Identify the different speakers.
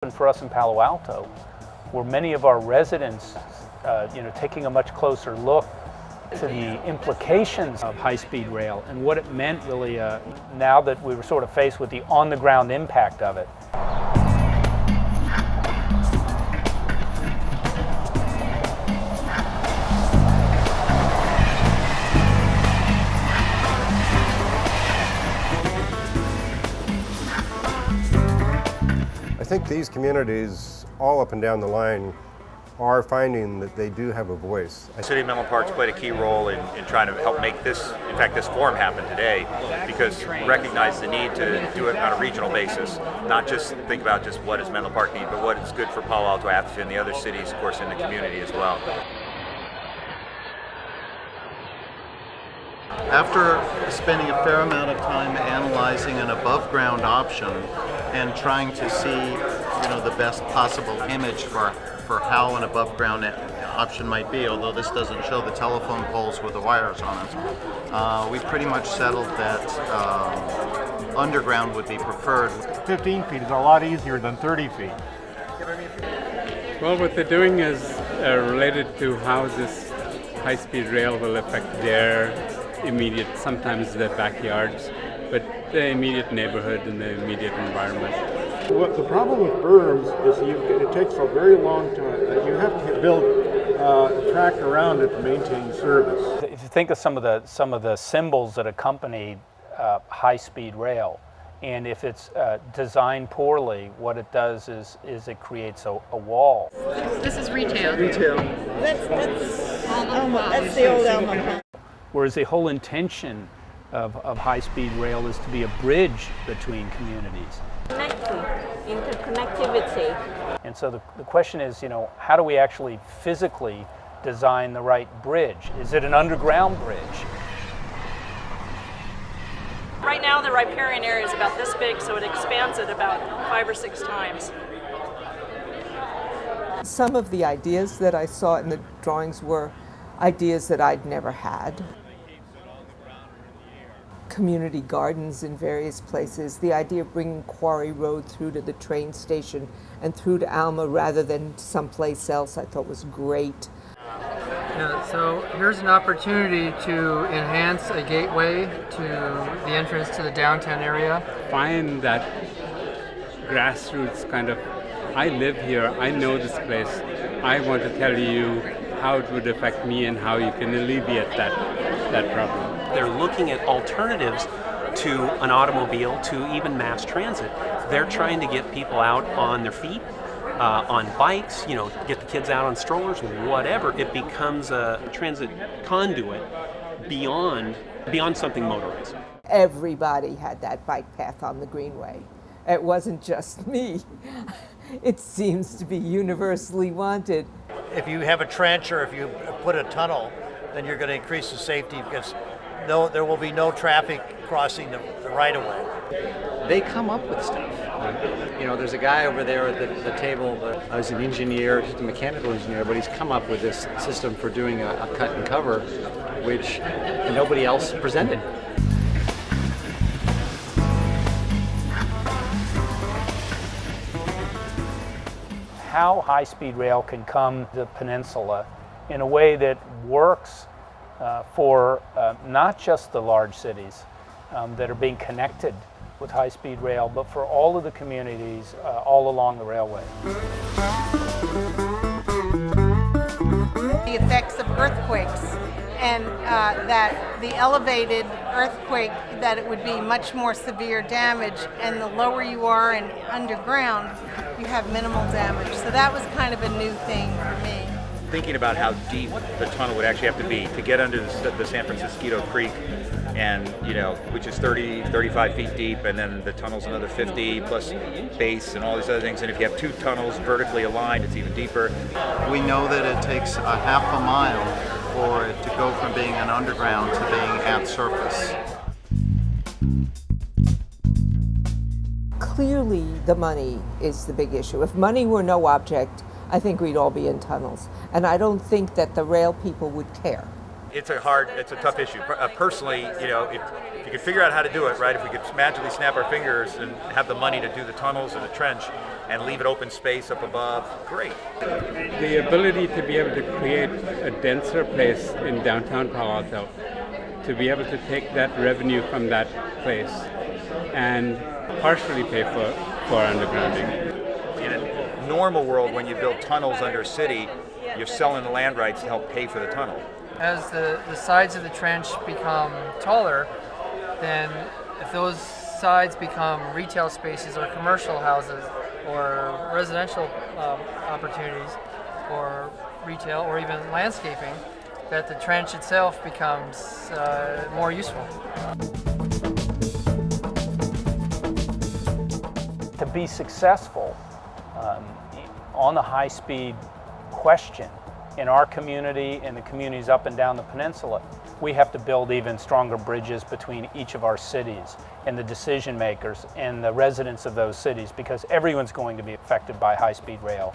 Speaker 1: And for us in Palo Alto, where many of our residents, taking a much closer look to the implications of high-speed rail and what it meant really now that we were sort of faced with the on-the-ground impact of it.
Speaker 2: I think these communities all up and down the line are finding that they do have a voice.
Speaker 3: The City of Menlo Park's played a key role in trying to help make this, in fact, this forum happen today, because we recognize the need to do it on a regional basis, not just think about just what does Menlo Park need, but what is good for Palo Alto, Atherton, and the other cities, of course, in the community as well.
Speaker 4: After spending a fair amount of time analyzing an above-ground option and trying to see, the best possible image for how an above-ground option might be, although this doesn't show the telephone poles with the wires on it, we pretty much settled that underground would be preferred.
Speaker 5: 15 feet is a lot easier than 30 feet.
Speaker 6: Well, what they're doing is related to how this high-speed rail will affect their immediate, sometimes their backyards, but the immediate neighborhood and the immediate environment.
Speaker 5: What the problem with berms is it takes a very long time. You have to build a track around it to maintain service.
Speaker 1: If you think of some of the symbols that accompany high-speed rail, and if it's designed poorly, what it does is it creates a wall.
Speaker 7: This is retail.
Speaker 8: That's the old Alma.
Speaker 1: Whereas the whole intention of high-speed rail is to be a bridge between communities.
Speaker 8: Interconnectivity.
Speaker 1: And so the question is, how do we actually physically design the right bridge? Is it an underground bridge?
Speaker 7: Right now, the riparian area is about this big, so it expands it about 5 or 6 times.
Speaker 9: Some of the ideas that I saw in the drawings were ideas that I'd never had. Community gardens in various places, the idea of bringing Quarry Road through to the train station and through to Alma rather than someplace else, I thought was great.
Speaker 10: So here's an opportunity to enhance a gateway to the entrance to the downtown area.
Speaker 6: Find that grassroots kind of, I live here, I know this place, I want to tell you how it would affect me and how you can alleviate that problem.
Speaker 11: They're looking at alternatives to an automobile, to even mass transit. They're trying to get people out on their feet, on bikes, get the kids out on strollers, whatever. It becomes a transit conduit beyond something motorized.
Speaker 9: Everybody had that bike path on the Greenway. It wasn't just me. It seems to be universally wanted.
Speaker 12: If you have a trench or if you put a tunnel, then you're going to increase the safety because there will be no traffic crossing the right-of-way.
Speaker 13: They come up with stuff. There's a guy over there at the table. I was an engineer, just a mechanical engineer, but he's come up with this system for doing a cut and cover, which nobody else presented.
Speaker 1: How high-speed rail can come to the Peninsula in a way that works for not just the large cities that are being connected with high-speed rail, but for all of the communities all along the railway.
Speaker 8: The effects of earthquakes, and that the elevated earthquake, that it would be much more severe damage, and the lower you are and underground, you have minimal damage. So that was kind of a new thing for me.
Speaker 3: Thinking about how deep the tunnel would actually have to be to get under the San Francisco Creek, and which is 35 feet deep, and then the tunnel's another 50 plus base and all these other things. And if you have 2 tunnels vertically aligned, it's even deeper.
Speaker 4: We know that it takes a half a mile for it to go from being an underground to being at surface.
Speaker 9: Clearly, the money is the big issue. If money were no object, I think we'd all be in tunnels. And I don't think that the rail people would care.
Speaker 3: It's a tough issue. Personally, if you could figure out how to do it, right, if we could magically snap our fingers and have the money to do the tunnels and the trench, and leave it open space up above, great.
Speaker 6: The ability to be able to create a denser place in downtown Palo Alto, to be able to take that revenue from that place and partially pay for undergrounding.
Speaker 3: In a normal world, when you build tunnels under a city, you're selling the land rights to help pay for the tunnel.
Speaker 10: As the sides of the trench become taller, then if those sides become retail spaces or commercial houses or residential opportunities or retail or even landscaping, that the trench itself becomes more useful.
Speaker 1: To be successful on the high-speed question in our community and the communities up and down the peninsula, we have to build even stronger bridges between each of our cities and the decision makers and the residents of those cities, because everyone's going to be affected by high-speed rail.